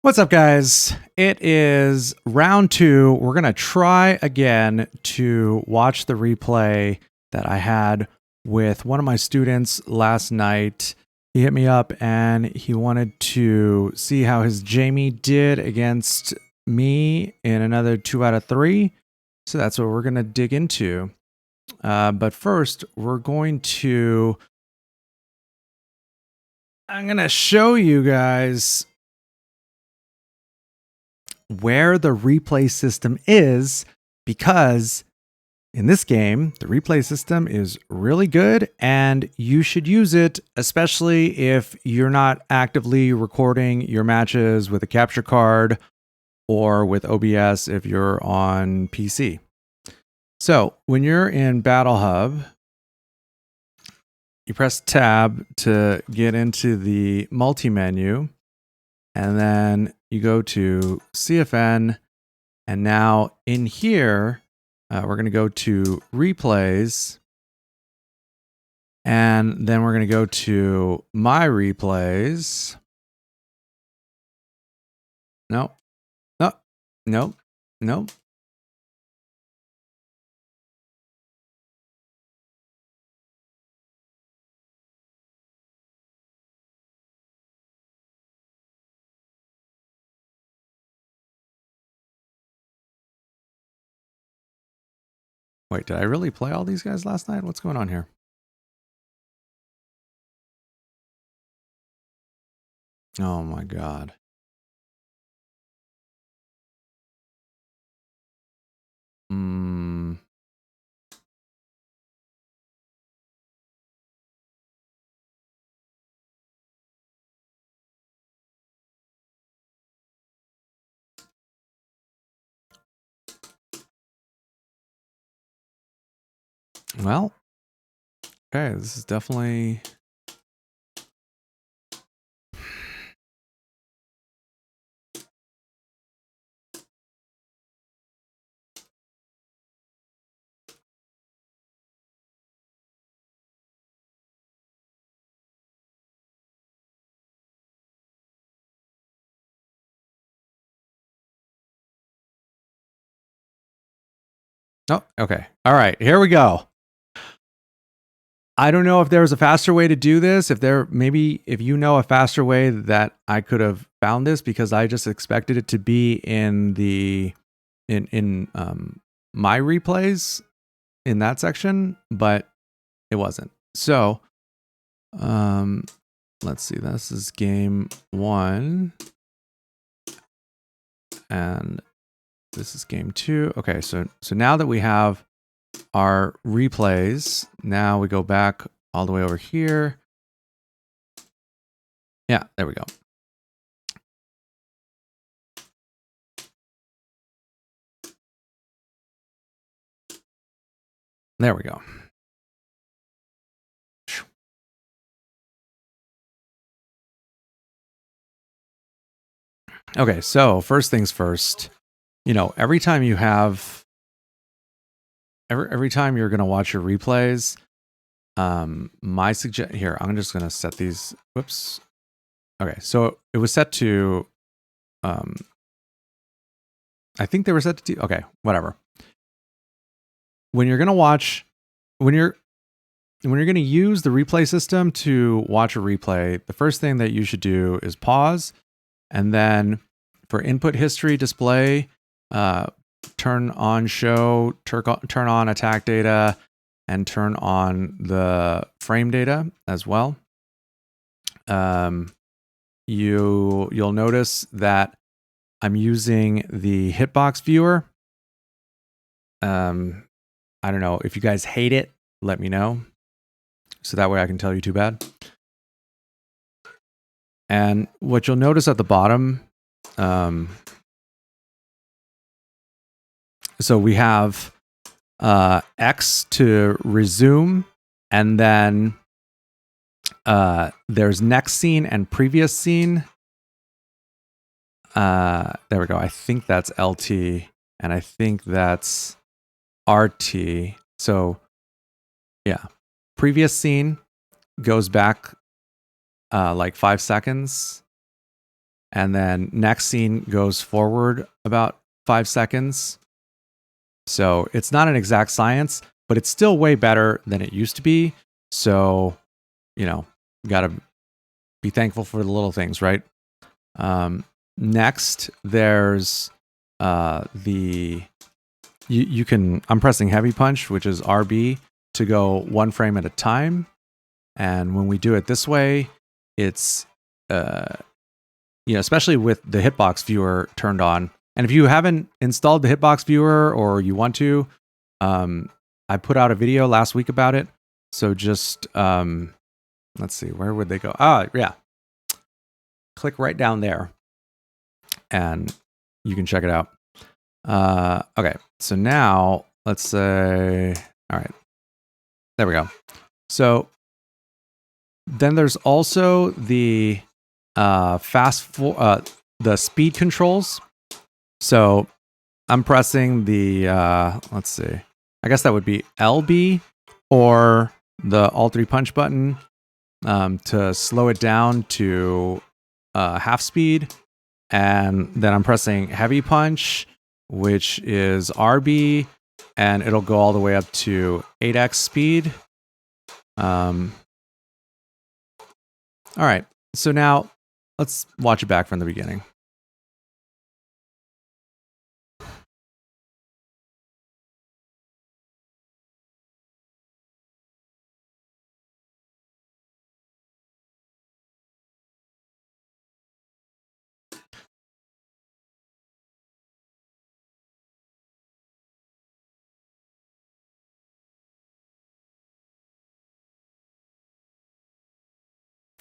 What's up, guys? It is round 2. We're going to try again to watch the replay that I had with one of my students last night. He hit me up and he wanted to see how his Jamie did against me in another 2 out of 3. So that's what we're going to dig into. But first, I'm going to show you guys where the replay system is, because in this game, the replay system is really good and you should use it, especially if you're not actively recording your matches with a capture card or with OBS if you're on PC. So when you're in Battle Hub, you press tab to get into the multi-menu, and then you go to CFN, and now in here, we're going to go to replays, and then we're going to go to my replays. No. Wait, did I really play all these guys last night? What's going on here? Oh my God. Well, okay, this is definitely... Oh, okay. All right, here we go. I don't know if there was a faster way to do this. If you know a faster way that I could have found this, because I just expected it to be in the my replays in that section, but it wasn't. So, let's see. This is game 1, and this is game 2. Okay, so now that we have our replays, now we go back all the way over here. Yeah, there we go. There we go. Okay, so first things first, every time you have, every time you're going to watch your replays, my suggestion here, I'm just going to set these, whoops. Okay, so it was set to, I think they were set to, okay, whatever. When you're going to watch, when you're going to use the replay system to watch a replay, the first thing that you should do is pause, and then for input history display, turn on show, turn on attack data, and turn on the frame data as well. You'll notice that I'm using the hitbox viewer. I don't know if you guys hate it, let me know, so that way I can tell you too bad. And what you'll notice at the bottom, so we have X to resume, and then there's next scene and previous scene. There we go. I think that's LT, and I think that's RT. So yeah, previous scene goes back like 5 seconds, and then next scene goes forward about 5 seconds. So it's not an exact science, but it's still way better than it used to be. So, you know, gotta be thankful for the little things, right? Next, there's you can, I'm pressing heavy punch, which is RB, to go 1 frame at a time. And when we do it this way, it's, especially with the hitbox viewer turned on. And if you haven't installed the hitbox viewer or you want to, I put out a video last week about it. So just, let's see, where would they go? Yeah. Click right down there and you can check it out. Okay, so now let's say, all right, there we go. So then there's also the the speed controls. So I'm pressing the let's see, I guess that would be LB or the Alt3 punch button to slow it down to half speed, and then I'm pressing heavy punch, which is RB, and it'll go all the way up to 8x speed. All right, so now let's watch it back from the beginning.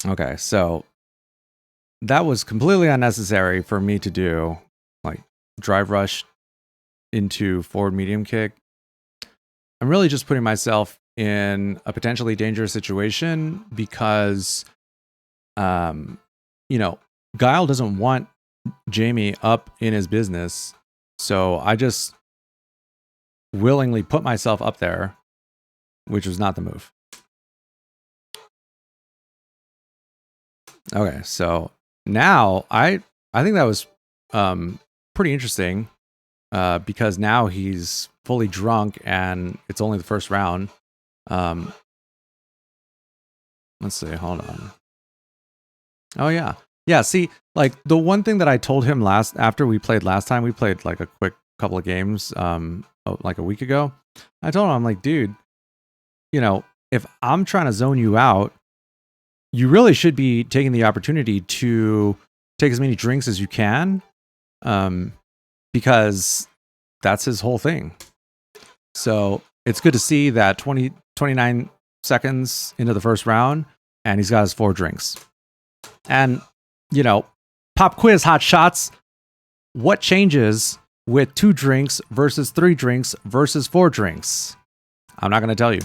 Okay, so that was completely unnecessary for me to do, like drive rush into forward medium kick. I'm really just putting myself in a potentially dangerous situation because, Guile doesn't want Jamie up in his business. So I just willingly put myself up there, which was not the move. Okay, so now I think that was pretty interesting because now he's fully drunk and it's only the first round. Let's see, hold on. Oh yeah. Yeah, see, like the one thing that I told him after we played last time, we played like a quick couple of games like a week ago. I told him, I'm like, dude, if I'm trying to zone you out, you really should be taking the opportunity to take as many drinks as you can, because that's his whole thing. So it's good to see that 29 seconds into the first round, and he's got his 4 drinks. And, pop quiz, hot shots. What changes with 2 drinks versus 3 drinks versus 4 drinks? I'm not going to tell you.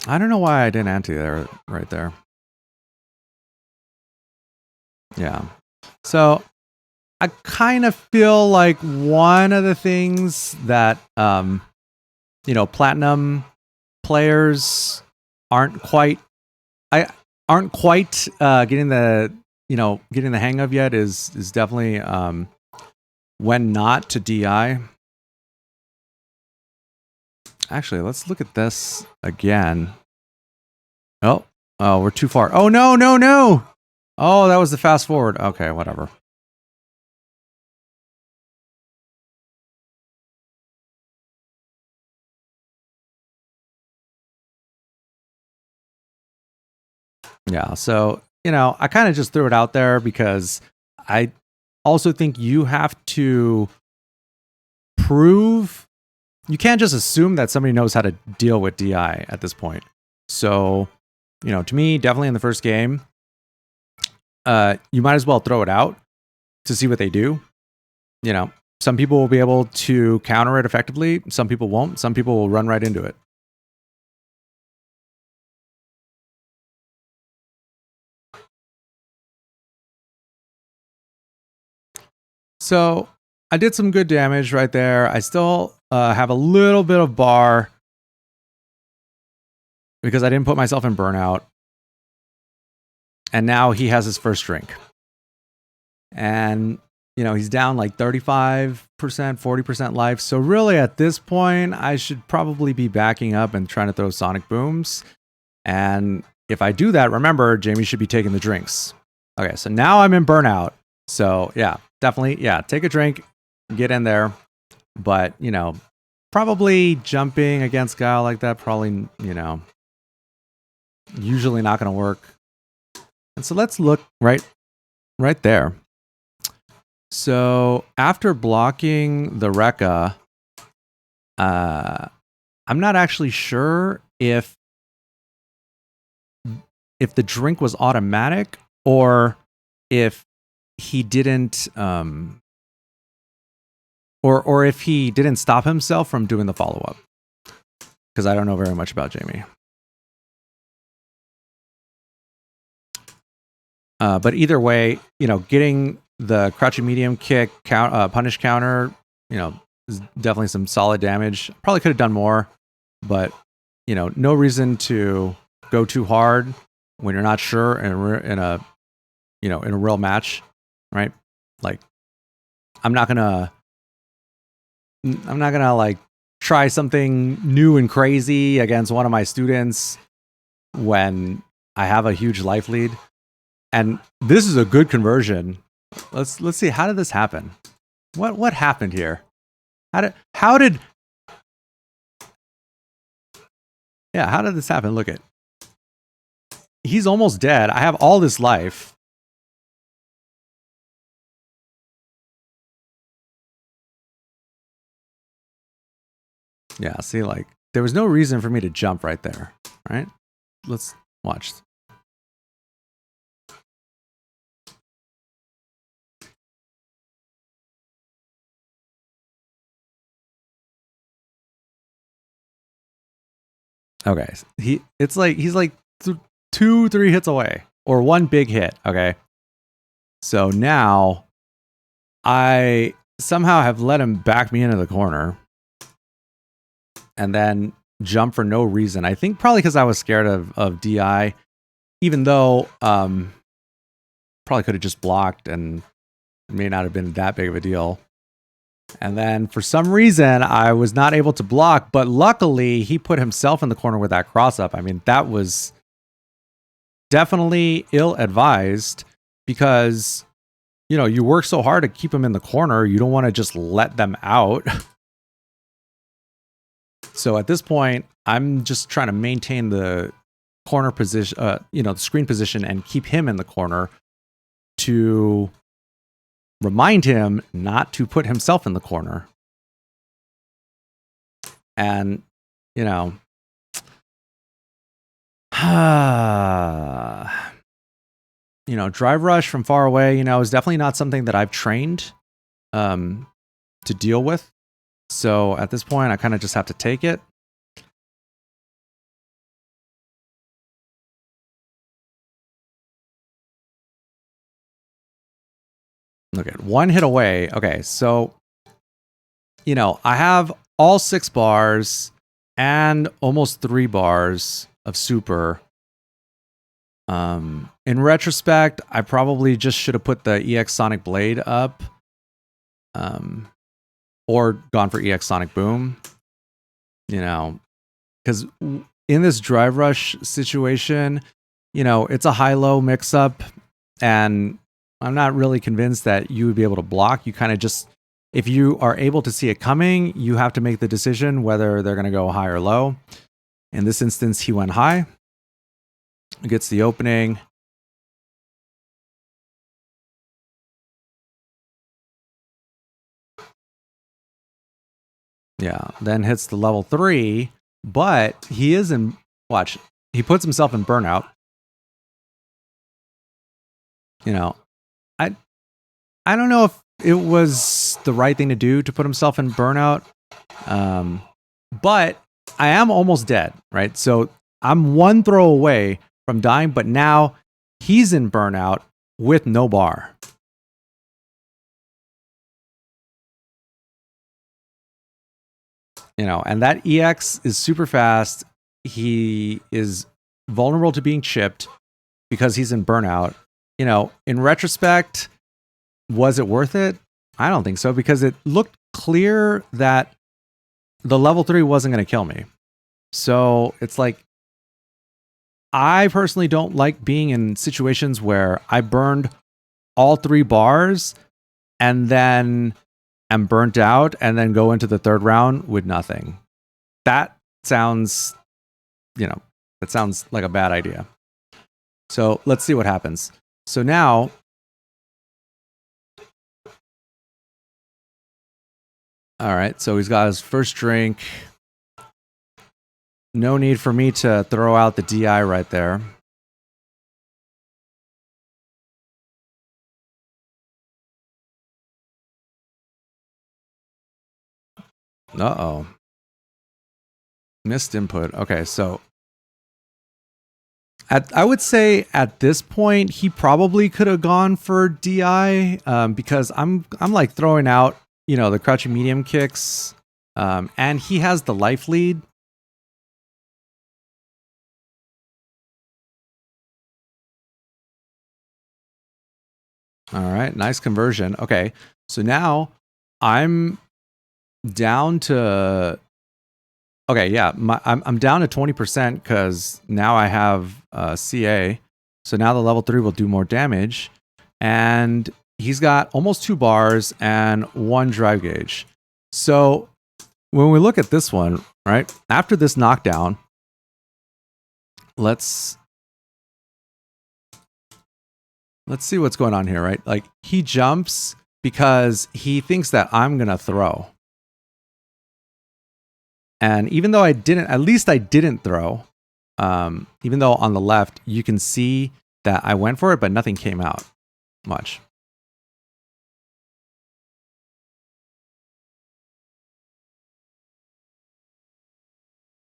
I don't know why I didn't anti there right there. Yeah. So I kind of feel like one of the things that platinum players aren't quite getting the hang of yet is definitely when not to DI. Actually, let's look at this again. Oh, we're too far. Oh, no. Oh, that was the fast forward. Okay, whatever. Yeah, so, I kind of just threw it out there because I also think you have to prove, you can't just assume that somebody knows how to deal with DI at this point. So, to me, definitely in the first game, you might as well throw it out to see what they do. Some people will be able to counter it effectively. Some people won't. Some people will run right into it. So I did some good damage right there. I still have a little bit of bar because I didn't put myself in burnout. And now he has his first drink. And, you know, he's down like 35%, 40% life. So really at this point, I should probably be backing up and trying to throw sonic booms. And if I do that, remember, Jamie should be taking the drinks. Okay, so now I'm in burnout. So yeah, definitely, yeah, take a drink, get in there. But, you know, probably jumping against Guile like that, probably, you know, usually not going to work. And so let's look right there. So after blocking the Rekka, I'm not actually sure if the drink was automatic or if he didn't, or if he didn't stop himself from doing the follow-up. Because I don't know very much about Jamie. But either way, you know, getting the crouching medium kick, punish counter, you know, is definitely some solid damage. Probably could have done more, but, you know, no reason to go too hard when you're not sure in a real match, right? Like, I'm not gonna like try something new and crazy against one of my students when I have a huge life lead. And this is a good conversion. Let's see, how did this happen? What happened here? How did this happen? Look at, he's almost dead. I have all this life. Yeah, see, like, there was no reason for me to jump right there, right? Let's watch. Okay, he's like 2-3 hits away, or one big hit. Okay, so now I somehow have let him back me into the corner, and then jump for no reason. I think probably because I was scared of DI, even though probably could have just blocked and it may not have been that big of a deal. And then for some reason, I was not able to block, but luckily he put himself in the corner with that cross up. I mean, that was definitely ill-advised because, you know, you work so hard to keep them in the corner. You don't want to just let them out. So at this point, I'm just trying to maintain the corner position, you know, the screen position, and keep him in the corner to remind him not to put himself in the corner. And, you know, you know, drive rush from far away, you know, is definitely not something that I've trained to deal with. So at this point, I kind of just have to take it. Look at one hit away. Okay, so, you know, I have all 6 bars and almost 3 bars of super. In retrospect, I probably just should have put the EX Sonic Blade up, or gone for EX Sonic Boom, you know, because in this drive rush situation, you know, it's a high-low mix-up, and I'm not really convinced that you would be able to block. You kind of just, if you are able to see it coming, you have to make the decision whether they're going to go high or low. In this instance, he went high. Gets the opening. Yeah, then hits the level 3, but he is in, watch, he puts himself in burnout. You know, I don't know if it was the right thing to do to put himself in burnout, but I am almost dead, right? So I'm one throw away from dying, but now he's in burnout with no bar. And that EX is super fast. He is vulnerable to being chipped because he's in burnout. In retrospect, was it worth it? I don't think so, because it looked clear that the level 3 wasn't going to kill me. So it's like, I personally don't like being in situations where I burned all 3 bars and then am burnt out and then go into the 3rd round with nothing. That sounds, that sounds like a bad idea. So let's see what happens. So now, all right, so he's got his first drink. No need for me to throw out the DI right there. Uh-oh. Missed input. Okay, so I would say at this point he probably could have gone for DI, because I'm like throwing out, the crouching medium kicks, and he has the life lead. All right, nice conversion. Okay, so now I'm down to. Okay, yeah, I'm down to 20% because now I have CA. So now the level 3 will do more damage. And he's got almost 2 bars and 1 drive gauge. So when we look at this one, right, after this knockdown, let's see what's going on here, right? Like, he jumps because he thinks that I'm going to throw. And even though at least I didn't throw, even though on the left, you can see that I went for it, but nothing came out much.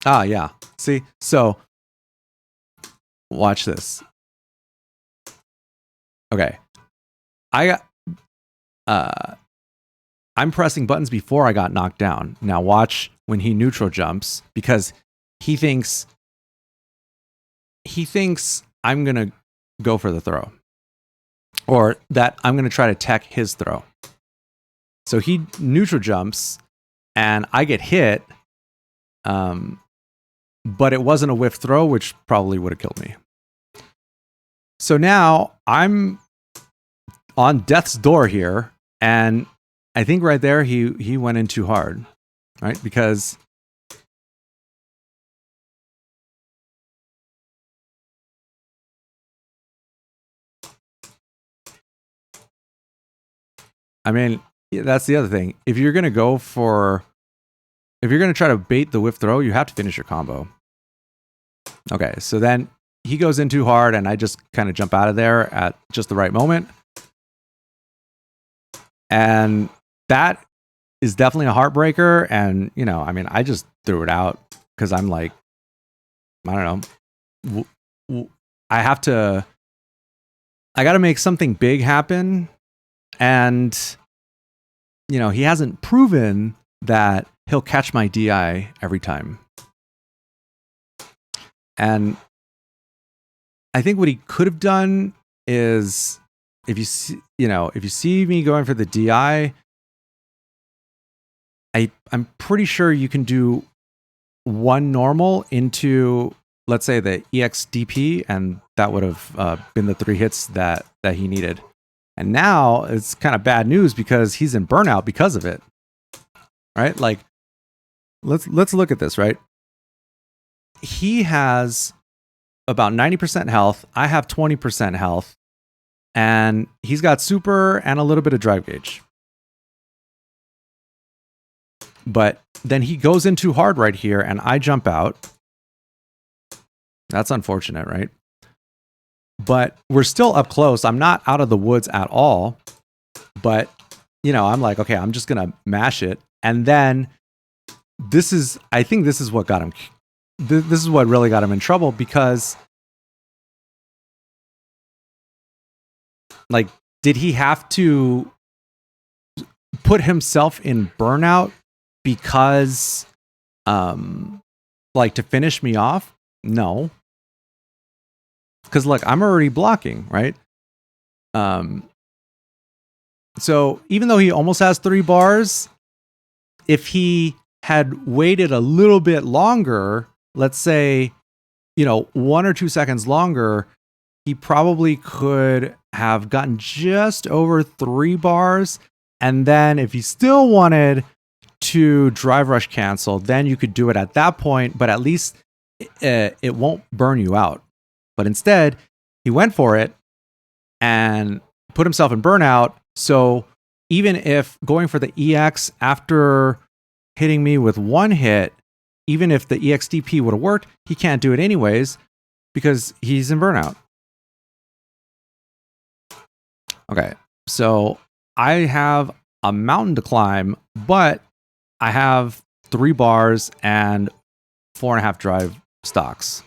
Ah, yeah. See? So, watch this. Okay. I'm pressing buttons before I got knocked down. Now watch when he neutral jumps, because he thinks I'm going to go for the throw, or that I'm going to try to tech his throw. So he neutral jumps and I get hit, but it wasn't a whiff throw, which probably would have killed me. So now I'm on death's door here, and I think right there he went in too hard, right? Because I mean, that's the other thing. If you're going to try to bait the whiff throw, you have to finish your combo. Okay, so then he goes in too hard, and I just kind of jump out of there at just the right moment. And that is definitely a heartbreaker. And, I just threw it out because I'm like, I don't know. I got to make something big happen. And, he hasn't proven that he'll catch my DI every time. And I think what he could have done is, if you see me going for the DI, I'm pretty sure you can do 1 normal into, let's say, the EXDP, and that would have been the 3 hits that he needed. And now it's kind of bad news because he's in burnout because of it, right? Like, let's look at this, right? He has about 90% health. I have 20% health, and he's got super and a little bit of drive gauge. But then he goes in too hard right here, and I jump out. That's unfortunate, right? But we're still up close. I'm not out of the woods at all. But, I'm like, okay, I'm just going to mash it. And then I think this is what got him. This is what really got him in trouble, because, like, did he have to put himself in burnout because like to finish me off? No. Because look, I'm already blocking, right? So even though he almost has 3 bars, if he had waited a little bit longer, let's say, 1 or 2 seconds longer, he probably could have gotten just over 3 bars. And then if he still wanted to drive rush cancel, then you could do it at that point, but at least it won't burn you out. But instead, he went for it and put himself in burnout. So even if going for the EX after hitting me with 1 hit, even if the EXDP would have worked, he can't do it anyways because he's in burnout. Okay, so I have a mountain to climb, but I have 3 bars and 4.5 drive stocks.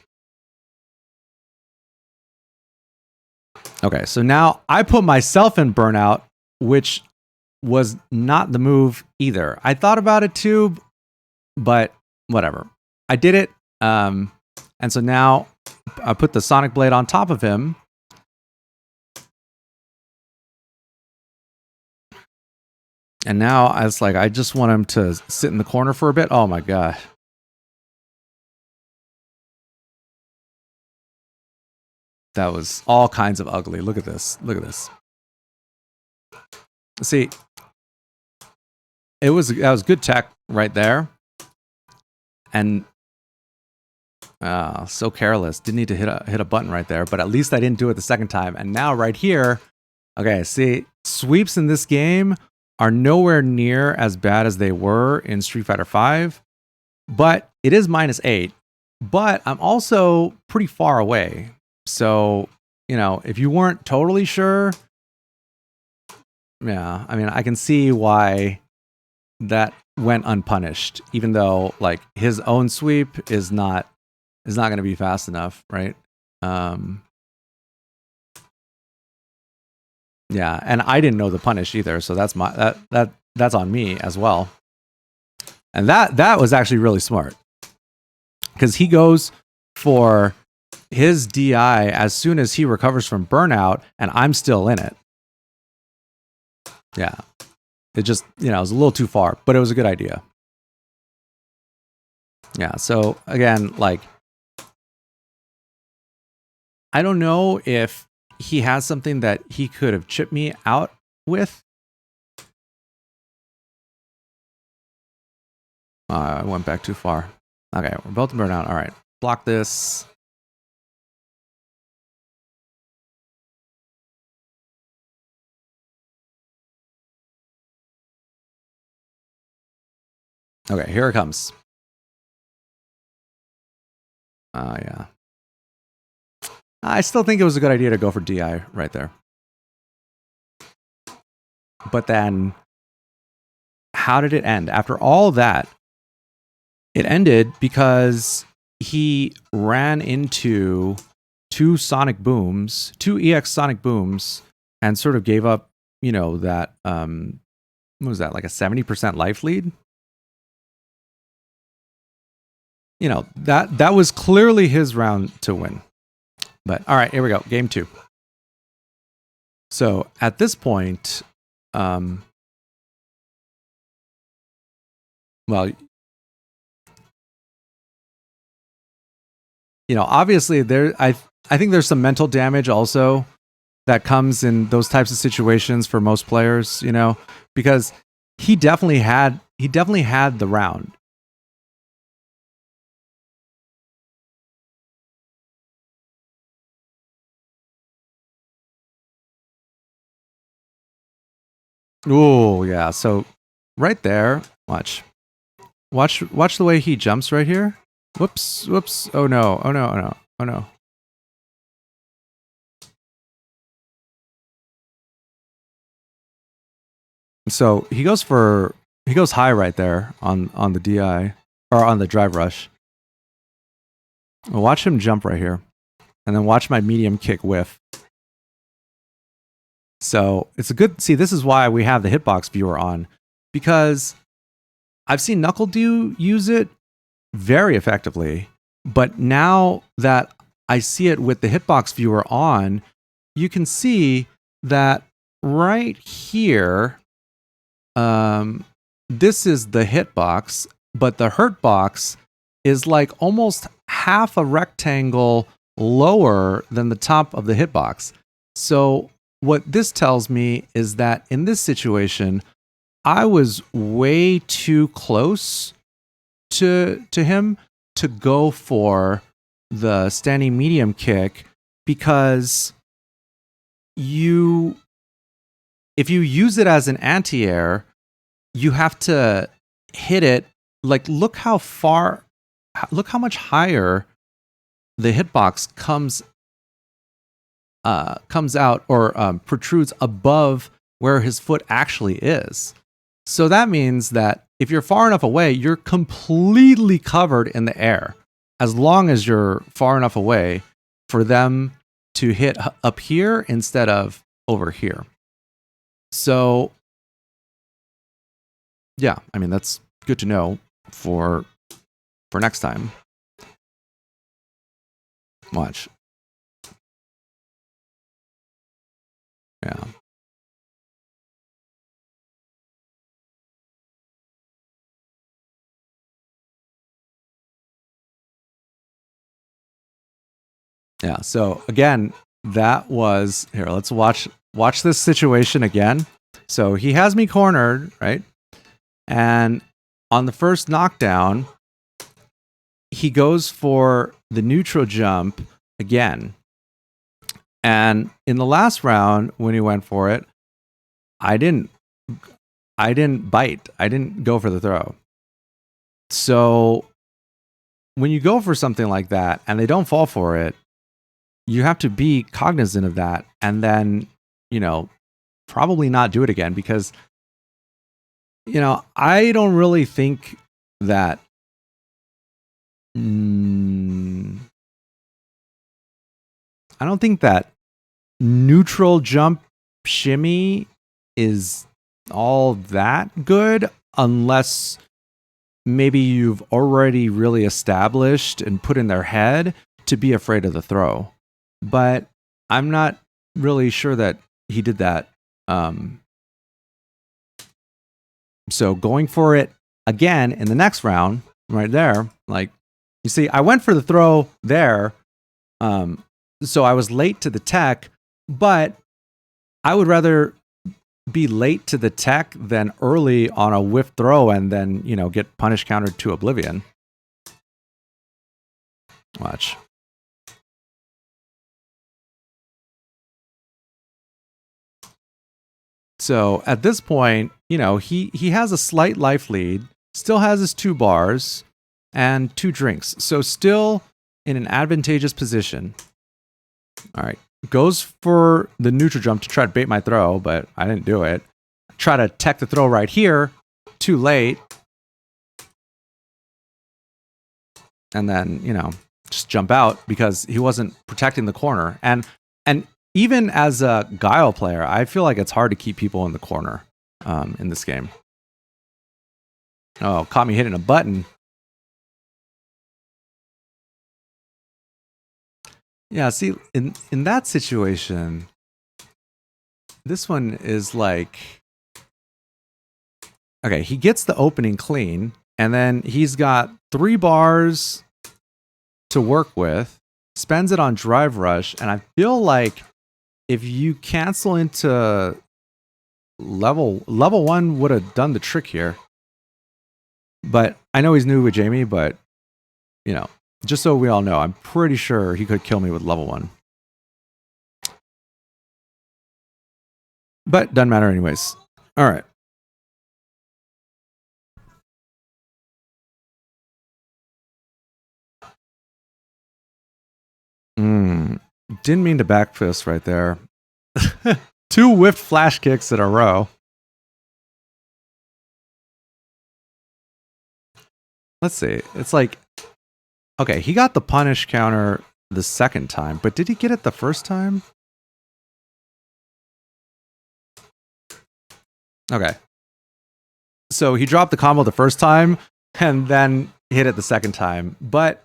Okay, so now I put myself in burnout, which was not the move either. I thought about it too, but whatever. I did it. And so now I put the Sonic Blade on top of him. And now I was like, I just want him to sit in the corner for a bit. Oh my God. That was all kinds of ugly. Look at this. Look at this. See, that was good tech right there. And so careless. Didn't need to hit a button right there, but at least I didn't do it the second time. And now right here, okay, see, sweeps in this game are nowhere near as bad as they were in Street Fighter V, but it is -8. But I'm also pretty far away. So, if you weren't totally sure, yeah, I mean, I can see why that went unpunished, even though like his own sweep is not going to be fast enough, right? Yeah, and I didn't know the punish either, so that's that's on me as well. And that was actually really smart, because he goes for his DI as soon as he recovers from burnout, and I'm still in it. Yeah, it just it was a little too far, but it was a good idea. Yeah, so again, like, I don't know if he has something that he could have chipped me out with. I went back too far. Okay, we're both in burnout. All right, block this. Okay, here it comes. Yeah. I still think it was a good idea to go for DI right there. But then, how did it end? After all that, it ended because he ran into 2 sonic booms, 2 EX sonic booms, and sort of gave up, that, what was that, like a 70% life lead? That was clearly his round to win. But all right, here we go. Game 2. So at this point, well, obviously I think there's some mental damage also that comes in those types of situations for most players, because he definitely had the round. Oh, yeah. So right there, watch the way he jumps right here. Whoops. Oh no. So he goes high right there on the DI, or on the drive rush. Watch him jump right here, and then watch my medium kick whiff. So it's a good, see, this is why we have the hitbox viewer on, because I've seen Knuckle use it very effectively. But now that I see it with the hitbox viewer on, you can see that right here, this is the hitbox, but the hurt box is like almost half a rectangle lower than the top of the hitbox. So what this tells me is that in this situation, I was way too close to him to go for the standing medium kick, because if you use it as an anti-air, you have to hit it. Like, look how much higher the hitbox comes out, or protrudes above where his foot actually is. So that means that if you're far enough away, you're completely covered in the air, as long as you're far enough away for them to hit up here instead of over here. So yeah, I mean, that's good to know for next time. Watch. Yeah. Yeah, so again, that was, here, let's watch this situation again. So he has me cornered, right? And on the first knockdown, he goes for the neutral jump again. And in the last round, when he went for it, I didn't bite. I didn't go for the throw. So when you go for something like that and they don't fall for it, you have to be cognizant of that, and then, probably not do it again, because, I don't really think that I don't think that neutral jump shimmy is all that good, unless maybe you've already really established and put in their head to be afraid of the throw. But I'm not really sure that he did that. So going for it again in the next round, right there, like, you see, I went for the throw there. So I was late to the tech, but I would rather be late to the tech than early on a whiff throw and then, get punish countered to oblivion. Watch. So at this point, he has a slight life lead, still has his 2 bars and 2 drinks. So still in an advantageous position. All right. Goes for the neutral jump to try to bait my throw, but I didn't do it. Try to tech the throw right here. Too late. And then, just jump out because he wasn't protecting the corner. And even as a Guile player, I feel like it's hard to keep people in the corner in this game. Oh, caught me hitting a button. Yeah, see, in that situation, this one is like, okay, he gets the opening clean, and then he's got 3 bars to work with, spends it on drive rush, and I feel like if you cancel into level 1 would have done the trick here. But I know he's new with Jamie, but just so we all know, I'm pretty sure he could kill me with level 1. But doesn't matter anyways. All right. Didn't mean to back fist right there. 2 whiffed flash kicks in a row. Let's see. It's like, okay, he got the punish counter the second time, but did he get it the first time? Okay. So he dropped the combo the first time, and then hit it the second time. But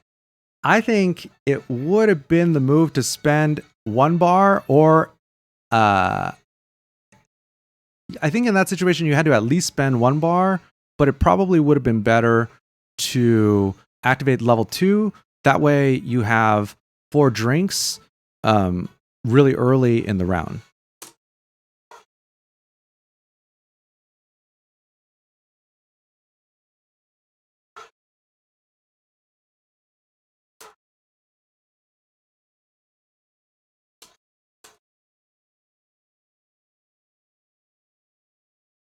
I think it would have been the move to spend 1 bar, or I think in that situation you had to at least spend 1 bar, but it probably would have been better to activate level 2. That way you have 4 drinks really early in the round.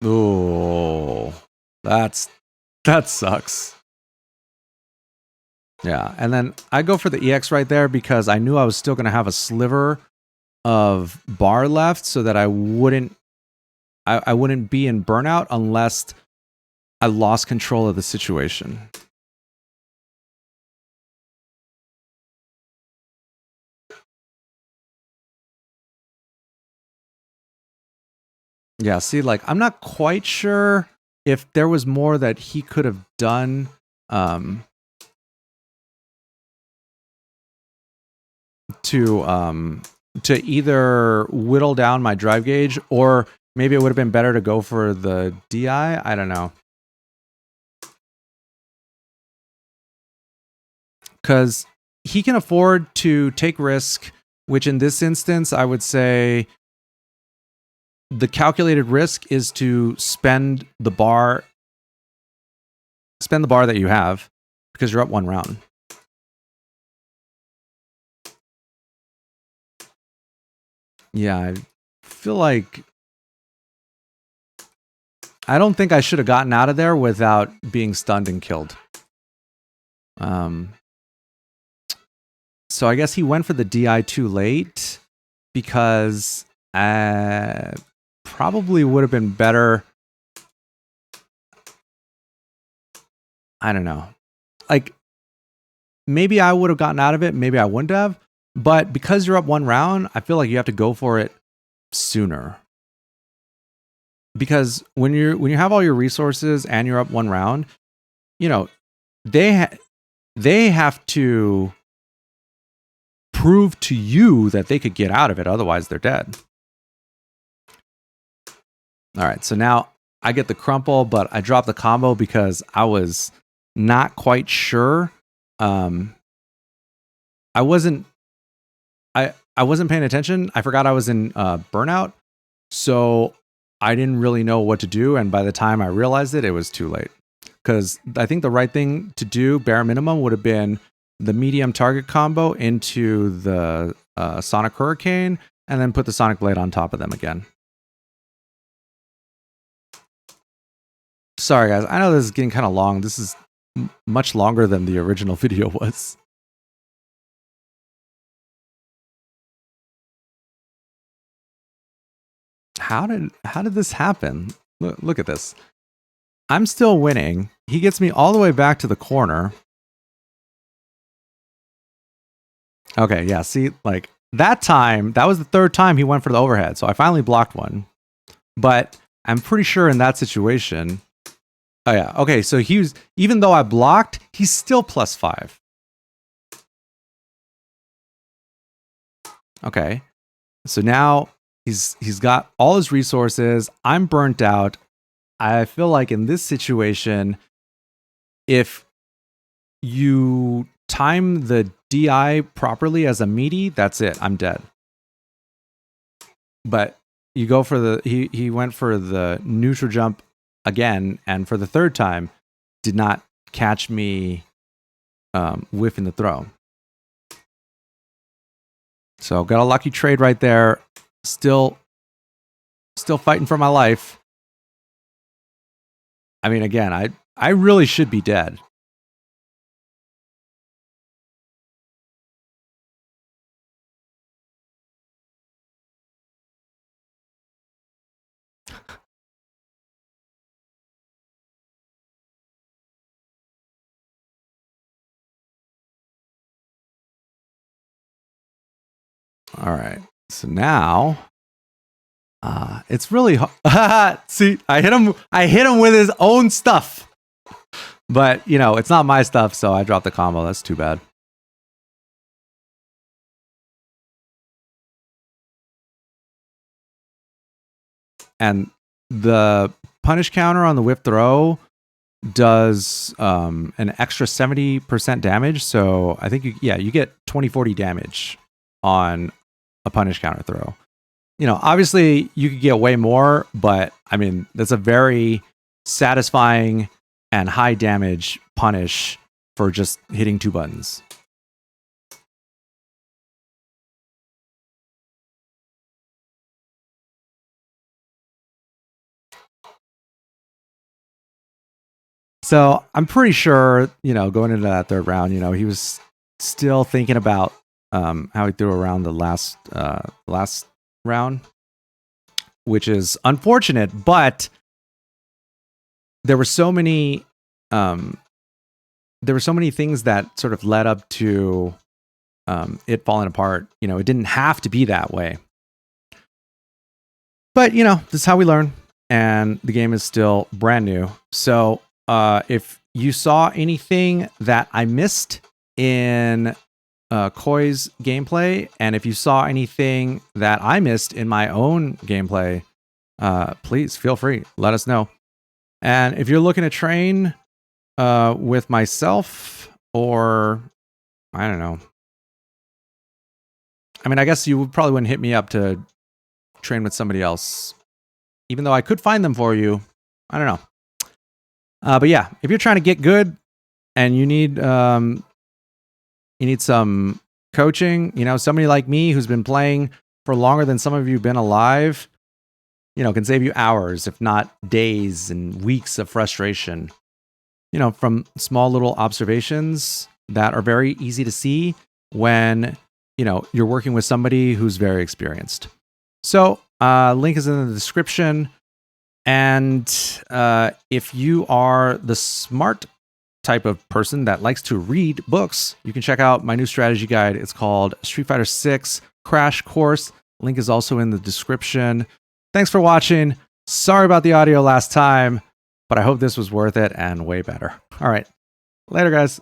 Ooh, that sucks. Yeah, and then I go for the EX right there because I knew I was still going to have a sliver of bar left, so that I wouldn't be in burnout unless I lost control of the situation. Yeah, see, like, I'm not quite sure if there was more that he could have done to either whittle down my drive gauge, or maybe it would have been better to go for the DI. I don't know. Because he can afford to take risk, which in this instance, I would say the calculated risk is to spend the bar that you have, because you're up 1 round. Yeah, I feel like I don't think I should have gotten out of there without being stunned and killed. So I guess he went for the DI too late, because probably would have been better. I don't know. Like, maybe I would have gotten out of it, maybe I wouldn't have. But because you're up 1 round, I feel like you have to go for it sooner. Because when you have all your resources and you're up 1 round, you know, they have to prove to you that they could get out of it, otherwise they're dead. All right, so now I get the crumple, but I drop the combo because I was not quite sure. I wasn't paying attention. I forgot I was in burnout, so I didn't really know what to do. And by the time I realized it, it was too late. Because I think the right thing to do, bare minimum, would have been the medium target combo into the Sonic Hurricane, and then put the Sonic Blade on top of them again. Sorry, guys. I know this is getting kind of long. This is much longer than the original video was. How did this happen? Look at this. I'm still winning. He gets me all the way back to the corner. Okay, yeah, see, like, that time, that was the 3rd time he went for the overhead, so I finally blocked one. But I'm pretty sure in that situation... Oh, yeah, okay, so he was... Even though I blocked, he's still +5. Okay, so now he's got all his resources. I'm burnt out. I feel like in this situation, if you time the DI properly as a meaty, that's it. I'm dead. But you go for the... He went for the neutral jump again, and for the 3rd time, did not catch me whiffing the throw. So got a lucky trade right there. Still fighting for my life. I mean, again, I really should be dead. All right. So now it's really see, I hit him with his own stuff. But, you know, it's not my stuff, so I dropped the combo. That's too bad. And the punish counter on the whip throw does an extra 70% damage. So I think, you get 20-40 damage on a punish counter throw. You know, obviously you could get way more, but I mean, that's a very satisfying and high damage punish for just hitting 2 buttons. So I'm pretty sure, you know, going into that 3rd round, you know, he was still thinking about how he threw around the last round, which is unfortunate. But there were so many things that sort of led up to it falling apart. You know, it didn't have to be that way. But you know, this is how we learn, and the game is still brand new. So if you saw anything that I missed in Koi's gameplay, and if you saw anything that I missed in my own gameplay, please feel free, let us know. And if you're looking to train with myself, or I don't know, I mean, I guess you probably wouldn't hit me up to train with somebody else, even though I could find them for you. I don't know. But yeah, if you're trying to get good and you need some coaching, you know, somebody like me who's been playing for longer than some of you have been alive, you know, can save you hours, if not days and weeks of frustration, you know, from small little observations that are very easy to see when, you know, you're working with somebody who's very experienced. So link is in the description. And if you are the smart type of person that likes to read books, you can check out my new strategy guide. It's called Street Fighter 6 Crash Course. Link is also in the description. Thanks for watching. Sorry about the audio last time, but I hope this was worth it and way better. All right. Later, guys.